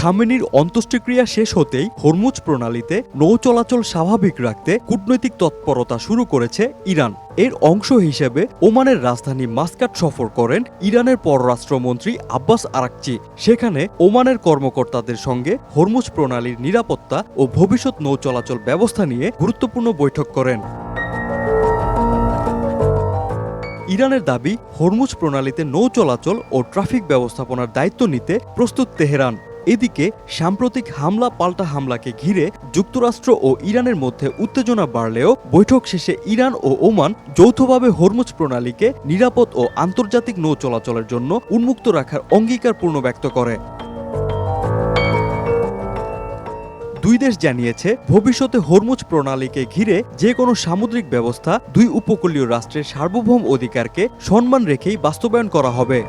খামেনির অন্ত্যেষ্টিক্রিয়া শেষ হতেই হরমুজ প্রণালীতে নৌ চলাচল স্বাভাবিক রাখতে কূটনৈতিক তৎপরতা শুরু করেছে ইরান। এর অংশ হিসেবে ওমানের রাজধানী মাস্কাট সফর করেন ইরানের পররাষ্ট্রমন্ত্রী আব্বাস আরাকচি। সেখানে ওমানের কর্মকর্তাদের সঙ্গে হরমুজ প্রণালীর নিরাপত্তা ও ভবিষ্যৎ নৌ চলাচল ব্যবস্থা নিয়ে গুরুত্বপূর্ণ বৈঠক করেন। ইরানের দাবি, হরমুজ প্রণালীতে নৌ চলাচল ও ট্রাফিক ব্যবস্থাপনার দায়িত্ব নিতে প্রস্তুত তেহরান। এদিকে সাম্প্রতিক হামলা পাল্টা হামলাকে ঘিরে যুক্তরাষ্ট্র ও ইরানের মধ্যে উত্তেজনা বাড়লেও বৈঠক শেষে ইরান ও ওমান যৌথভাবে হরমুজ প্রণালীকে নিরাপদ ও আন্তর্জাতিক নৌ চলাচলের জন্য উন্মুক্ত রাখার অঙ্গীকার পূর্ণ ব্যক্ত করে। দুই দেশ জানিয়েছে, ভবিষ্যতে হরমুজ প্রণালীকে ঘিরে যে কোনো সামুদ্রিক ব্যবস্থা দুই উপকূলীয় রাষ্ট্রের সার্বভৌম অধিকারকে সম্মান রেখেই বাস্তবায়ন করা হবে।